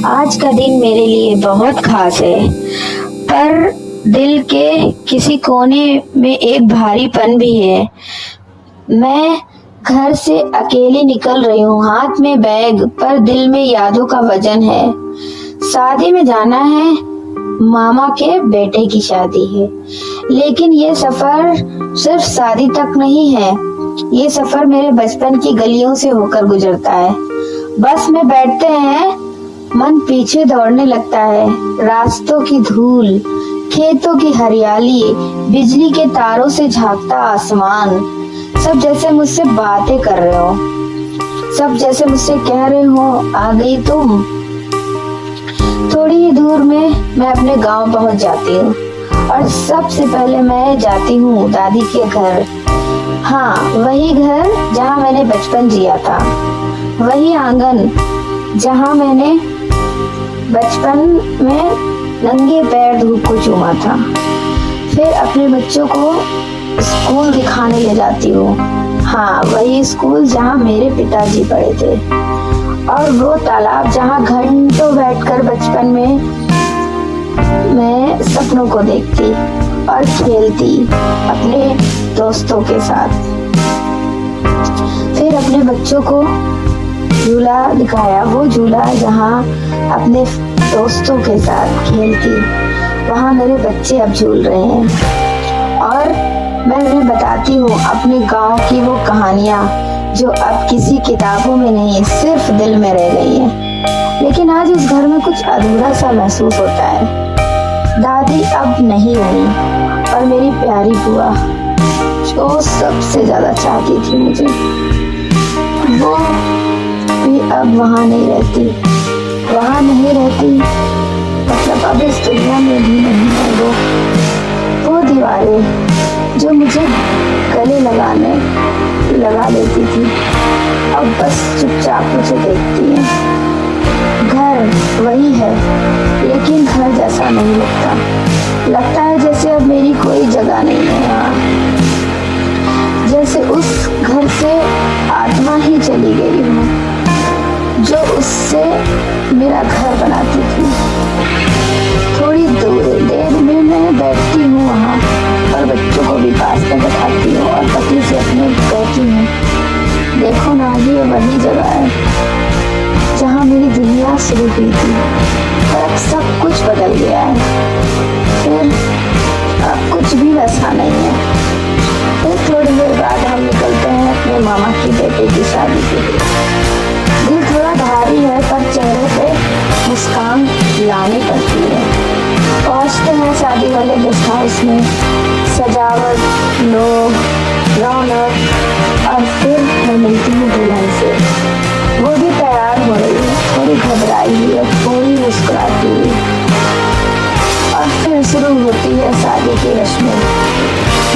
आज का दिन मेरे लिए बहुत खास है, पर दिल के किसी कोने में एक भारीपन भी है। मैं घर से अकेली निकल रही हूँ, हाथ में बैग पर दिल में यादों का वजन है। शादी में जाना है, मामा के बेटे की शादी है, लेकिन ये सफर सिर्फ शादी तक नहीं है। ये सफर मेरे बचपन की गलियों से होकर गुजरता है। बस में बैठते हैं, मन पीछे दौड़ने लगता है। रास्तों की धूल, खेतों की हरियाली, बिजली के तारों से झांकता आसमान, सब जैसे मुझसे बातें कर रहे हो, सब जैसे मुझसे कह रहे हो आ गई तुम। थोड़ी ही दूर में मैं अपने गांव पहुंच जाती हूँ और सबसे पहले मैं जाती हूँ दादी के घर। हाँ, वही घर जहाँ मैंने बचपन जिया था, वही आंगन जहाँ मैंने बचपन में नंगे पैर धूप को चूमा था। फिर अपने बच्चों को स्कूल दिखाने ले जाती हूँ। हाँ, वही स्कूल जहाँ मेरे पिताजी पढ़े थे, और वो तालाब जहाँ घंटों बैठकर बचपन में मैं सपनों को देखती और खेलती अपने दोस्तों के साथ। फिर अपने बच्चों को झूला दिखाया, वो झूला जहाँ अपने दोस्तों के साथ खेलती, वहाँ मेरे बच्चे अब झूल रहे हैं। और मैं उन्हें बताती हूँ अपने गांव की वो कहानियाँ जो अब किसी किताबों में नहीं, सिर्फ दिल में रह गई हैं। लेकिन आज उस घर में कुछ अधूरा सा महसूस होता है। दादी अब नहीं रही, और मेरी प्यारी बुआ जो सबसे ज्यादा चाहती थी मुझे, वो भी अब वहाँ नहीं रहती। वहाँ नहीं रहती मतलब अब इस दुनिया में भी नहीं है। वो दीवारें जो मुझे गले लगा लेती थी, अब बस चुपचाप मुझे देखती हैं। घर वही है, लेकिन घर जैसा नहीं लगता है जैसे अब मेरी कोई जगह नहीं है यहाँ, जैसे उस घर से आत्मा ही चली गई हो जो उससे मेरा घर बनाती थी। थोड़ी देर में मैं बैठती हूँ वहाँ, और बच्चों को भी पास में बैठाती हूँ और पति से अपने कहती हूँ, देखो ना, ये वही जगह है जहाँ मेरी दुनिया शुरू हुई थी, और अब सब कुछ बदल गया है। फिर अब कुछ भी वैसा नहीं है। फिर थोड़ी देर बाद हम निकलते हैं अपने मामा की बेटे की शादी के लिए। दिल थोड़ा भारी है, पर चेहरे पे मुस्कान लानी पड़ती है। पहुंचते हैं शादी वाले गेस्ट हाउस में, सजावट, लोग, रौनक, और फिर मैं मिलती हूँ दुल्हन से। वो भी तैयार हो रही है, थोड़ी घबराई हुई है, थोड़ी मुस्कुराती हुई, और फिर शुरू होती है शादी की रस्में।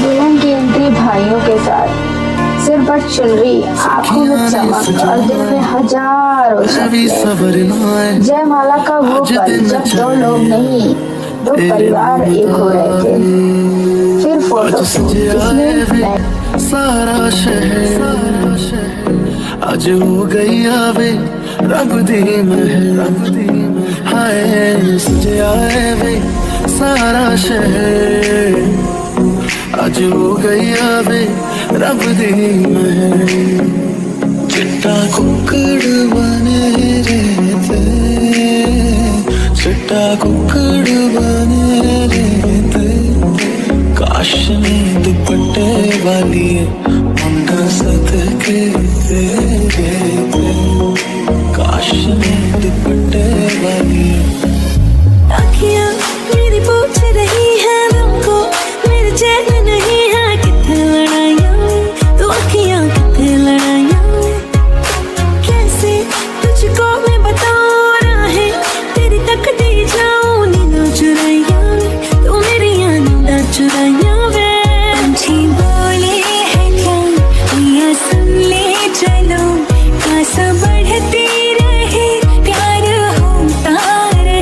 दुल्हन की एंट्री भाइयों के साथ, सिर पर चुनरी, आंखों में चमक और दिल में हजारों शब्द। जयमाला का वो पल जब दो लोग नहीं, दो परिवार एक हो रहे थे। फिर फोटो जिसमें सारा शहर आज हो गई आवे रब दी महल, हाय सजे आए वे सारा शहर आज हो गई आवे रब दी महल। चिट्टा कुक्कड़ बने रहते, चिट्टा कुक्कड़ बने रहते, काश में दुपट्टे वाली मुंडा सदके तेरे, काश में दुपट्टे वाली। आँखियाँ मेरी पूछ रही है तुमको, मेरे चैन नहीं है, कितने लड़ाइयाँ तो आँखियाँ कितने लड़ाइयाँ, कैसे तुझको मैं बताऊँ राहें तेरी तकती जाऊँ, नींद चुराइयाँ तो मेरी नींद चुराइयाँ वे। पंछी बोले है क्या मियाँ सुन ले चलो, आशा बढ़ती रहे, प्यार होता रहे।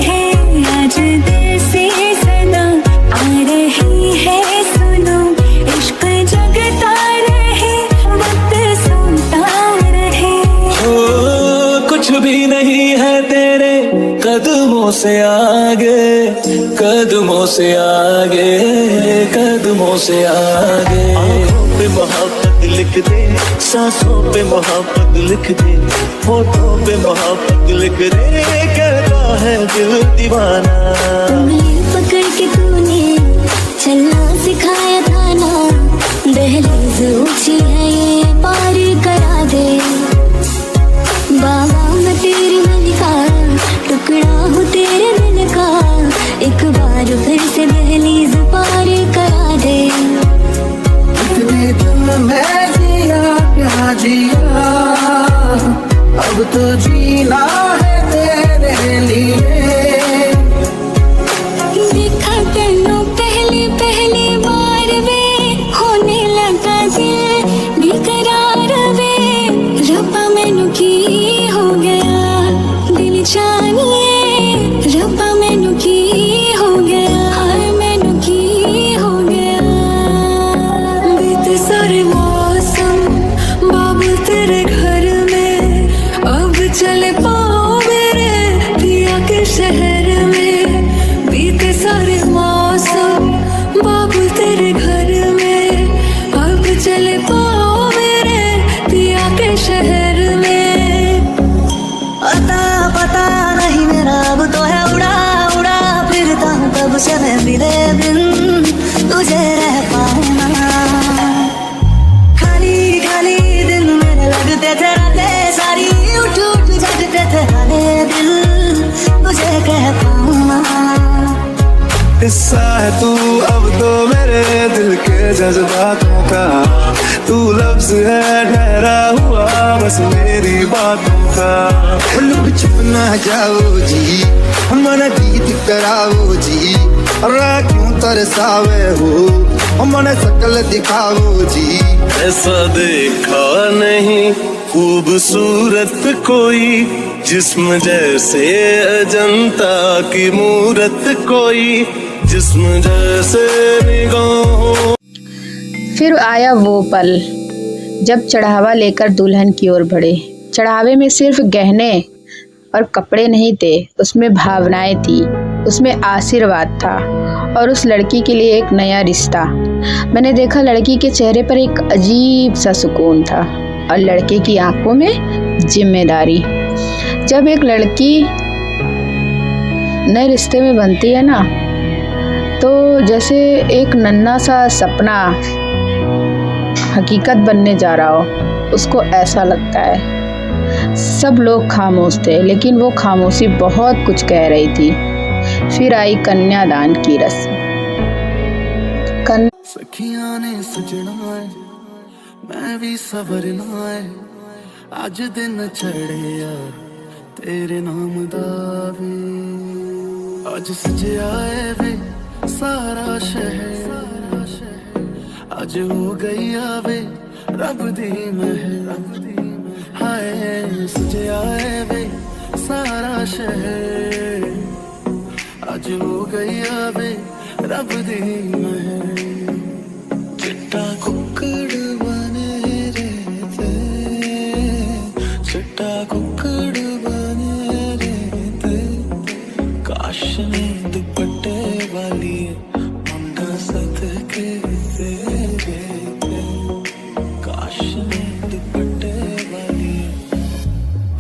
कदमों से आगे, कदमों से आगे, कदमों से आगे। आँखों पे मोहब्बत लिख दे, सांसों पे मोहब्बत लिख दे, होठों पे मोहब्बत लिख दे, कहता है दिल दीवाना। उंगली पकड़ के तूने चलना सिखाया था ना, दहलीज ऊंची है ये पार करा दे। बाबा मैं तेरी मन का टुकड़ा हूँ तेरे दिल का, एक बार फिर से दहलीज पार करा दे। इतने दिल में जिया क्या जिया, अब तो जीना है तेरे लिए। देखा तेनों पहली पहली बार वे, होने लगा दिल बेकरार वे। रब्बा मैनू की हो गया दिल जानिए, रब्बा मैनू की हो गया, हाय मैनू की हो गया। बीते सारे मौसम बाबू तेरे घर में, अब चले पाओ मेरे पिया के शहर में। बीते सारे मौसम बाबू तेरे घर में, अब चले पाओ मेरे पिया के शहर में। पता नहीं मेरा अब तो है उड़ा उड़ा फिरता हूँ कब से मैं मिले बिन तुझे रह पाऊँ ना। खाली खाली दिन मेरे लगते थे रातें सारी, उठ उठ जगते थे हाले दिल तुझे कह पाऊँ ना। हिस्सा है तू अब तो मेरे दिल के जज्बातों का, तू लफ्ज है ठहरा हुआ बस मेरी बातों का। लुक छुप ना जाओ जी, मन गीत कराओ जी, क्यों तरसावे हो मन शकल दिखाओ जी। ऐसा देखा नहीं खूबसूरत कोई, जिस्म जैसे अजंता की मूरत कोई, जिस्म जैसे निगाहों। फिर आया वो पल जब चढ़ावा लेकर दुल्हन की ओर बढ़े। चढ़ावे में सिर्फ गहने और कपड़े नहीं थे, उसमें भावनाएं थी, उसमें आशीर्वाद था और उस लड़की के लिए एक नया रिश्ता। मैंने देखा लड़की के चेहरे पर एक अजीब सा सुकून था और लड़के की आंखों में जिम्मेदारी। जब एक लड़की नए रिश्ते में बनती है ना, तो जैसे एक नन्हा सा सपना हकीकत बनने जा रहा हो, उसको ऐसा लगता है। सब लोग खामोश थे, लेकिन वो खामोशी बहुत कुछ कह रही थी। फिर आई कन्यादान की रस्म। सखियां ने सजना है, मैं भी सवरना है, आज दिन चढ़िया तेरे नाम दा वे। आज सजया है वे सारा शहर, आज हो गई आवे रब दी महर। हाय सजया है वे सारा शहर, आज हो गई आवे रब दी महर। चिट्टा कुक्कड़ बने रहते, चिट्टा कुक्कड़ बने रहते, काश ने दुपट्टे वाली मुंडा सदके तेरे, काश ने दुपट्टे वाली।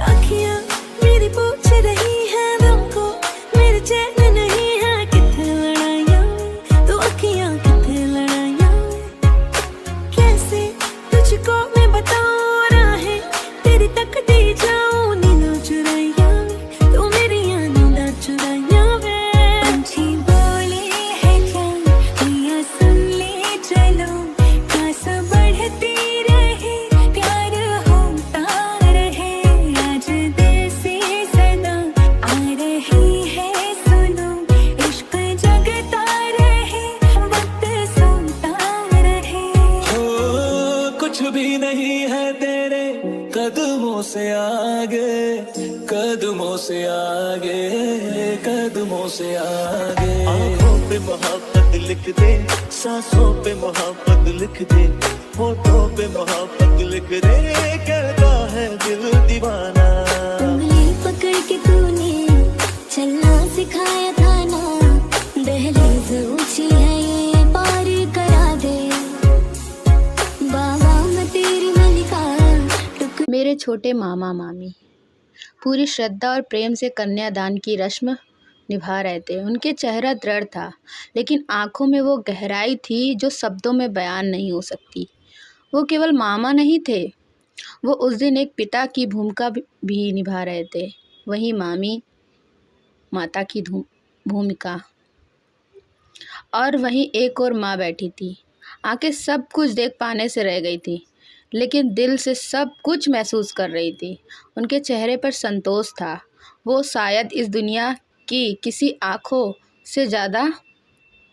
आँखियाँ मेरी पूछ रही है तुमको, मेरे चैन नहीं है कितने लड़ाइयाँ में, तो आँखियाँ कितने लड़ाइयाँ में। कैसे तुझको मैं बताऊँ राहें तेरी तकती जाऊँ नींद चुराइयाँ में, तो मेरी नींद चुराइयाँ में। पंछी बोले है क्या मैया सुन ले चलो, प्यास बढ़ती रहे प्यार होता रहे। आज दिल से सदा आ रही है सुनो, इश्क जगता रहे वक्त सोता रहे। हो कुछ भी नहीं है तेरे कदमों से आगे, कदमों से आगे, कदमों से आगे। आँखों पे मोहब्बत लिख दे, सांसों पे मोहब्बत लिख दे, होठों पे मोहब्बत लिख दे, कहता है दिल दीवाना। उंगली पकड़ के तूने चलना सिखाया था ना, दहलीज ऊंची है ये पार करा दे, बाबा मैं तेरी मलिका। मेरे छोटे मामा मामी पूरी श्रद्धा और प्रेम से कन्यादान की रस्म निभा रहे थे। उनके चेहरा दृढ़ था, लेकिन आंखों में वो गहराई थी जो शब्दों में बयान नहीं हो सकती। वो केवल मामा नहीं थे, वो उस दिन एक पिता की भूमिका भी निभा रहे थे। वहीं मामी माता की भूमिका, और वहीं एक और माँ बैठी थी। आंखें सब कुछ देख पाने से रह गई थी, लेकिन दिल से सब कुछ महसूस कर रही थी। उनके चेहरे पर संतोष था। वो शायद इस दुनिया की किसी आँखों से ज़्यादा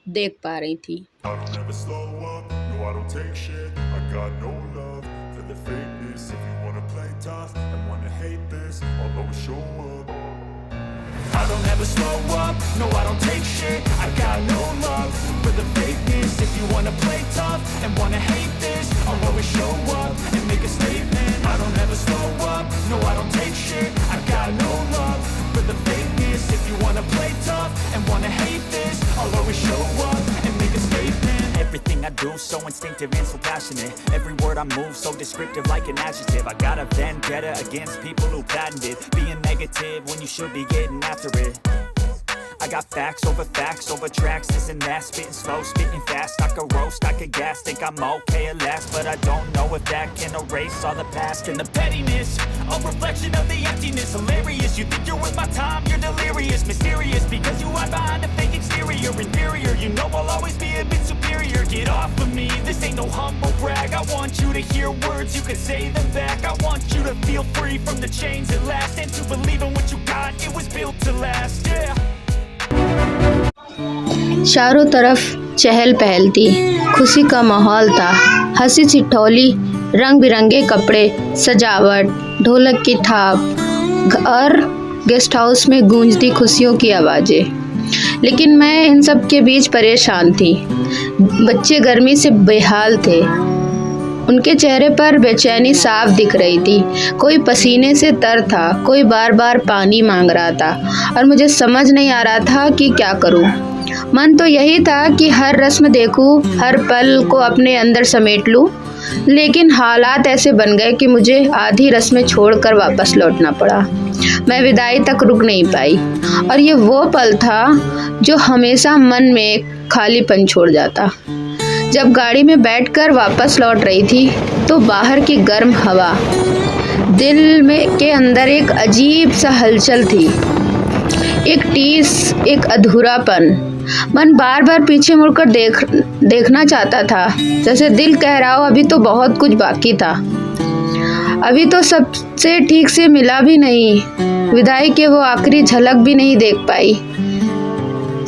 देख पा रही थी। I don't ever slow up, no I don't take shit. I got no love for the fakeness. If you wanna play tough and wanna hate this, I'll always show up. I don't ever slow up, no I don't take shit. I got no love for the fakeness. If you wanna play tough and wanna hate this, I'll always show up and make a statement. I don't ever slow up, no I don't take shit. I got no love for the fakeness. If you wanna play tough and wanna hate this, I'll always show up and make a statement. Everything I do so instinctive and so passionate. Every word I move so descriptive like an adjective. I got a vendetta against people who patented being negative when you should be getting after it. I got facts over tracks, this and that, spitting slow, spitting fast. I could roast, I could gas, think I'm okay at last, but I don't know if that can erase all the past. And the pettiness, a reflection of the emptiness. Hilarious, you think you're worth my time, you're delirious. Mysterious, because you hide behind a fake exterior. Inferior, you know I'll always be a bit superior. Get off of me, this ain't no humble brag. I want you to hear words, you can say them back. I want you to feel free from the chains at last, and to believe in what you got, it was built to last, yeah. चारों तरफ चहल पहल थी, खुशी का माहौल था। हंसी ठिठोली, रंग बिरंगे कपड़े, सजावट, ढोलक की थाप और गेस्ट हाउस में गूंजती खुशियों की आवाज़ें। लेकिन मैं इन सब के बीच परेशान थी। बच्चे गर्मी से बेहाल थे, उनके चेहरे पर बेचैनी साफ दिख रही थी। कोई पसीने से तर था, कोई बार बार पानी मांग रहा था, और मुझे समझ नहीं आ रहा था कि क्या करूं। मन तो यही था कि हर रस्म देखूं, हर पल को अपने अंदर समेट लूं, लेकिन हालात ऐसे बन गए कि मुझे आधी रस्में छोड़कर वापस लौटना पड़ा। मैं विदाई तक रुक नहीं पाई, और ये वो पल था जो हमेशा मन में खालीपन छोड़ जाता। जब गाड़ी में बैठकर वापस लौट रही थी तो बाहर की गर्म हवा, दिल में के अंदर एक अजीब सा हलचल थी, एक टीस, एक अधूरापन। मन बार बार पीछे मुड़कर देखना चाहता था, जैसे दिल कह रहा हो अभी तो बहुत कुछ बाकी था, अभी तो सबसे ठीक से मिला भी नहीं, विदाई के वो आखिरी झलक भी नहीं देख पाई।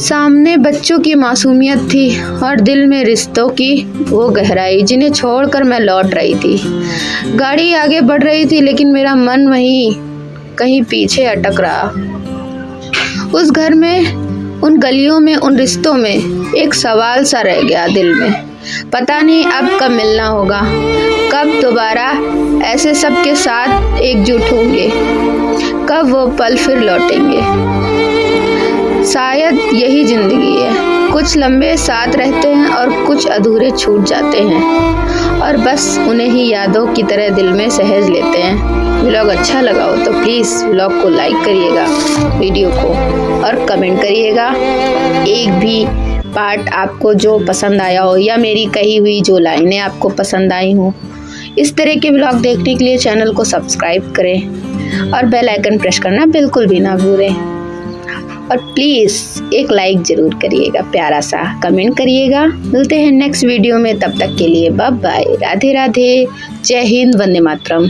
सामने बच्चों की मासूमियत थी और दिल में रिश्तों की वो गहराई, जिन्हें छोड़कर मैं लौट रही थी। गाड़ी आगे बढ़ रही थी, लेकिन मेरा मन वहीं कहीं पीछे अटक रहा। उस घर में, उन गलियों में, उन रिश्तों में एक सवाल सा रह गया दिल में। पता नहीं अब कब मिलना होगा, कब दोबारा ऐसे सबके साथ एकजुट होंगे, कब वो पल फिर लौटेंगे। शायद यही ज़िंदगी है, कुछ लम्बे साथ रहते हैं और कुछ अधूरे छूट जाते हैं, और बस उन्हें ही यादों की तरह दिल में सहेज लेते हैं। व्लॉग अच्छा लगा हो तो प्लीज़ व्लॉग को लाइक करिएगा, वीडियो को, और कमेंट करिएगा। एक भी पार्ट आपको जो पसंद आया हो, या मेरी कही हुई जो लाइनें आपको पसंद आई हों। इस तरह के व्लॉग देखने के लिए चैनल को सब्सक्राइब करें और बेल आइकन प्रेस करना बिल्कुल भी ना भूलें। और प्लीज़ एक लाइक ज़रूर करिएगा, प्यारा सा कमेंट करिएगा। मिलते हैं नेक्स्ट वीडियो में, तब तक के लिए बाय बाय, राधे राधे, जय हिंद, वंदे मातरम।